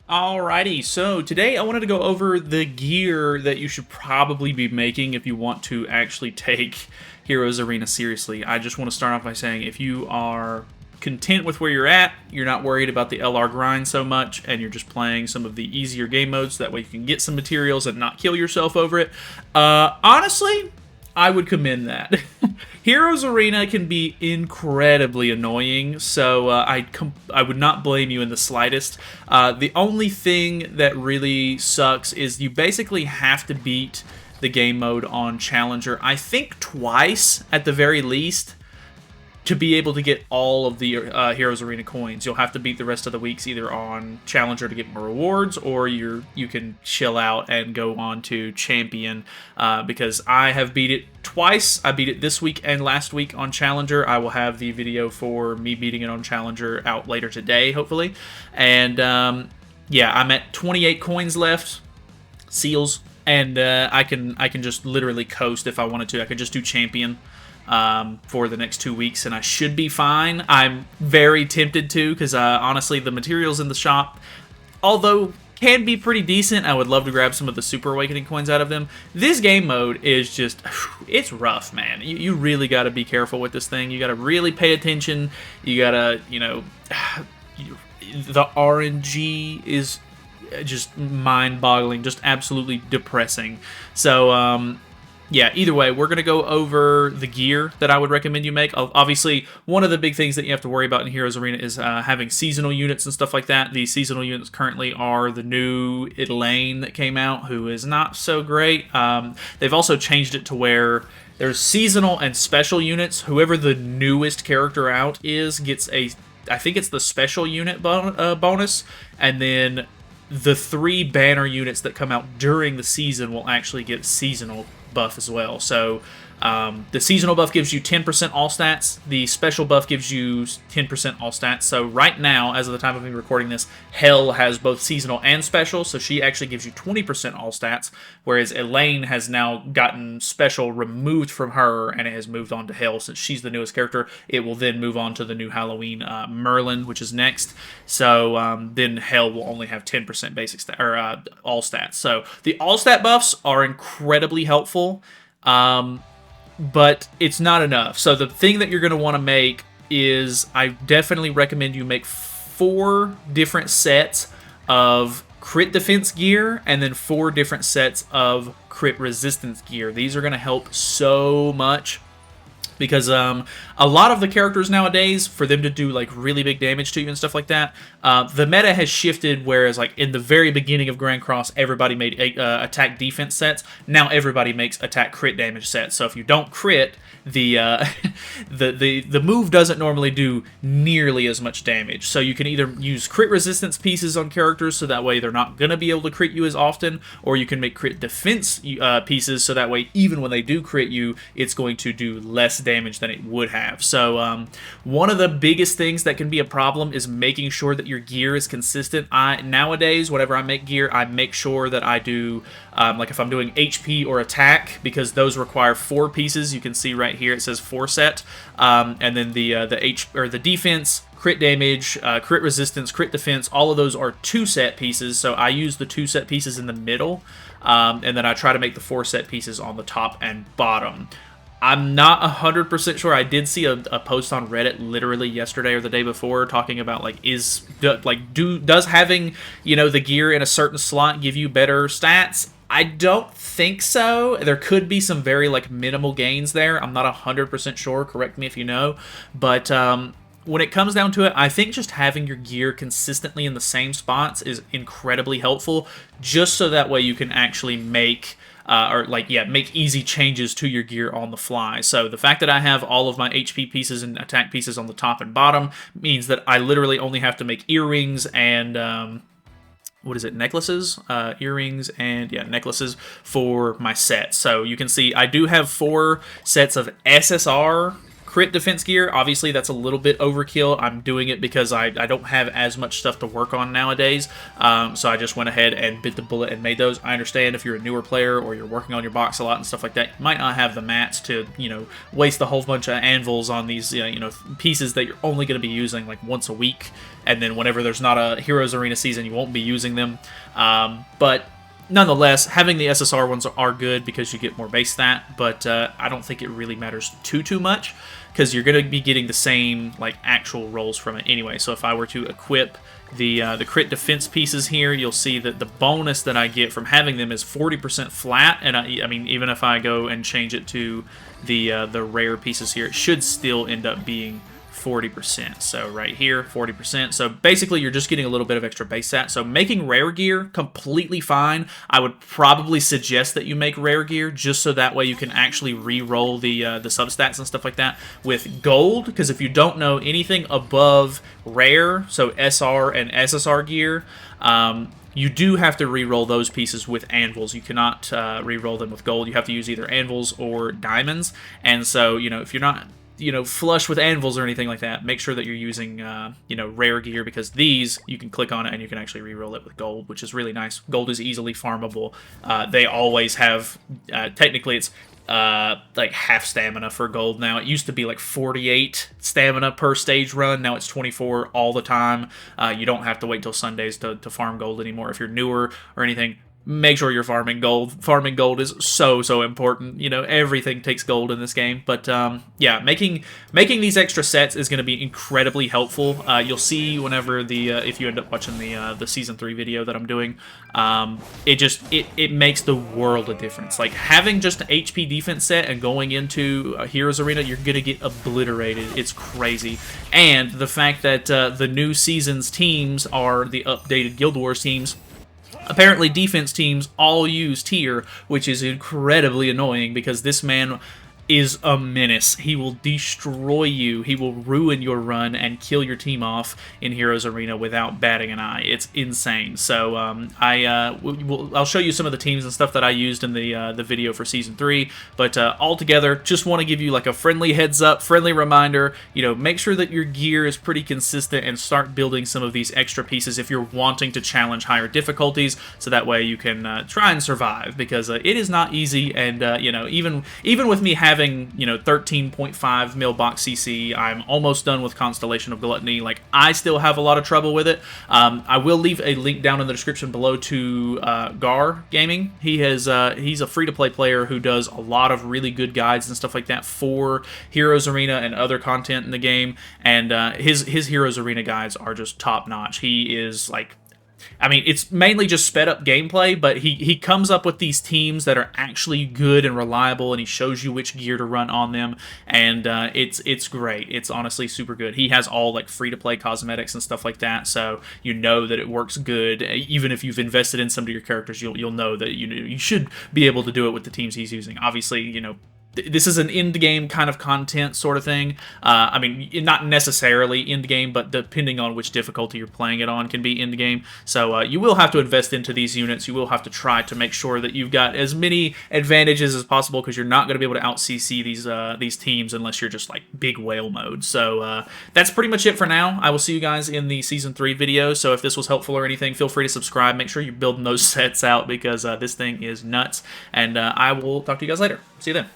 Alrighty, so today I wanted to go over the gear that you should probably be making if you want to actually take Heroes Arena seriously. I just want to start off by saying if you are content with where you're at, you're not worried about the LR grind so much, and you're just playing some of the easier game modes, that way you can get some materials and not kill yourself over it. Honestly, I would commend that. Heroes Arena can be incredibly annoying, so I would not blame you in the slightest. The only thing that really sucks is you basically have to beat the game mode on Challenger, I think twice at the very least, to be able to get all of the Heroes Arena coins. You'll have to beat the rest of the weeks either on Challenger to get more rewards, or you can chill out and go on to Champion, because I have beat it twice. I beat it this week and last week on Challenger. I will have the video for me beating it on Challenger out later today, hopefully. And yeah, I'm at 28 coins left, seals, and I can just literally coast if I wanted to. I could just do Champion for the next 2 weeks, and I should be fine. I'm very tempted to, because honestly, the materials in the shop, although can be pretty decent, I would love to grab some of the Super Awakening coins out of them. This game mode is just, it's rough, man. You really got to be careful with this thing. You got to really pay attention. You got to, the RNG is just mind-boggling, just absolutely depressing. So, yeah, either way, we're going to go over the gear that I would recommend you make. Obviously, one of the big things that you have to worry about in Heroes Arena is having seasonal units and stuff like that. The seasonal units currently are the new Elaine that came out, who is not so great. They've also changed it to where there's seasonal and special units. Whoever the newest character out is gets I think it's the special unit bonus, and then the 3 banner units that come out during the season will actually get seasonal buff as well. So the seasonal buff gives you 10% all stats. The special buff gives you 10% all stats. So right now, as of the time of me recording this, Hell has both seasonal and special, so she actually gives you 20% all stats, whereas Elaine has now gotten special removed from her, and it has moved on to Hell. Since she's the newest character, it will then move on to the new Halloween Merlin, which is next. So then Hell will only have 10% basic all stats. So the all stat buffs are incredibly helpful. But it's not enough. So the thing that you're going to want to make is, I definitely recommend you make 4 different sets of crit defense gear, and then 4 different sets of crit resistance gear. These are going to help so much, because a lot of the characters nowadays, for them to do like really big damage to you and stuff like that, the meta has shifted, whereas like in the very beginning of Grand Cross, everybody made attack defense sets. Now everybody makes attack crit damage sets. So if you don't crit, the the move doesn't normally do nearly as much damage. So you can either use crit resistance pieces on characters, so that way they're not going to be able to crit you as often, or you can make crit defense pieces, so that way even when they do crit you, it's going to do less damage than it would have. So one of the biggest things that can be a problem is making sure that your gear is consistent. Nowadays, whenever I make gear, I make sure that I do, like if I'm doing HP or attack, because those require 4 pieces. You can see right here it says 4 set, and then the defense, crit damage, crit resistance, crit defense, all of those are 2 set pieces. So I use the 2 set pieces in the middle, and then I try to make the 4 set pieces on the top and bottom. I'm not 100% sure. I did see a post on Reddit literally yesterday or the day before talking about does having, the gear in a certain slot give you better stats? I don't think so. There could be some very minimal gains there. I'm not 100% sure. Correct me if you know. But when it comes down to it, I think just having your gear consistently in the same spots is incredibly helpful, just so that way you can actually make make easy changes to your gear on the fly. So the fact that I have all of my HP pieces and attack pieces on the top and bottom means that I literally only have to make earrings and necklaces, earrings, and necklaces for my set. So you can see I do have 4 sets of SSR crit defense gear, obviously that's a little bit overkill. I'm doing it because I don't have as much stuff to work on nowadays, so I just went ahead and bit the bullet and made those. I understand if you're a newer player or you're working on your box a lot and stuff like that, you might not have the mats to, you know, waste a whole bunch of anvils on these, you know, pieces that you're only going to be using like once a week, and then whenever there's not a Heroes Arena season, you won't be using them. But nonetheless, having the SSR ones are good because you get more base stat, but I don't think it really matters too much because you're going to be getting the same like actual rolls from it anyway. So if I were to equip the crit defense pieces here, you'll see that the bonus that I get from having them is 40% flat, and I mean, even if I go and change it to the rare pieces here, it should still end up being 40%. So right here, 40%. So basically, you're just getting a little bit of extra base stat. So making rare gear, completely fine. I would probably suggest that you make rare gear just so that way you can actually re-roll the substats and stuff like that with gold. Because if you don't know, anything above rare, so SR and SSR gear, you do have to re-roll those pieces with anvils. You cannot re-roll them with gold. You have to use either anvils or diamonds. And so, you know, if you're not, you know, flush with anvils or anything like that, make sure that you're using, you know, rare gear, because these, you can click on it and you can actually re-roll it with gold, which is really nice. Gold is easily farmable. They always have, technically it's like half stamina for gold now. It used to be like 48 stamina per stage run. Now it's 24 all the time. You don't have to wait till Sundays to farm gold anymore. If you're newer or anything, make sure you're farming gold. Farming gold is so important. You know, everything takes gold in this game. But yeah, making these extra sets is going to be incredibly helpful. You'll see whenever the if you end up watching the season 3 video that I'm doing, it makes the world of difference. Like having just an HP defense set and going into a Heroes Arena, you're going to get obliterated. It's crazy. And the fact that the new season's teams are the updated Guild Wars teams. Apparently, defense teams all use tier, which is incredibly annoying because this man is a menace. He will destroy you. He will ruin your run and kill your team off in Heroes Arena without batting an eye. It's insane. So I'll show you some of the teams and stuff that I used in the video for Season 3. But altogether, just want to give you like a friendly heads up, friendly reminder. You know, make sure that your gear is pretty consistent and start building some of these extra pieces if you're wanting to challenge higher difficulties, so that way you can try and survive, because it is not easy. And you know, even with me having, you know, 13.5 mil box CC, I'm almost done with Constellation of Gluttony. Like, I still have a lot of trouble with it. I will leave a link down in the description below to Gar Gaming. He's a free-to-play player who does a lot of really good guides and stuff like that for Heroes Arena and other content in the game. And his Heroes Arena guides are just top-notch. He is like, I mean, it's mainly just sped up gameplay, but he comes up with these teams that are actually good and reliable, and he shows you which gear to run on them, and it's great. It's honestly super good. He has all like free-to-play cosmetics and stuff like that, so you know that it works good. Even if you've invested in some of your characters, you'll know that you should be able to do it with the teams he's using. Obviously, you know, this is an end-game kind of content sort of thing. I mean, not necessarily end-game, but depending on which difficulty you're playing it on can be end-game. So you will have to invest into these units. You will have to try to make sure that you've got as many advantages as possible, because you're not going to be able to out-CC these teams unless you're just like big whale mode. So that's pretty much it for now. I will see you guys in the Season 3 video. So if this was helpful or anything, feel free to subscribe. Make sure you're building those sets out, because this thing is nuts. And I will talk to you guys later. See you then.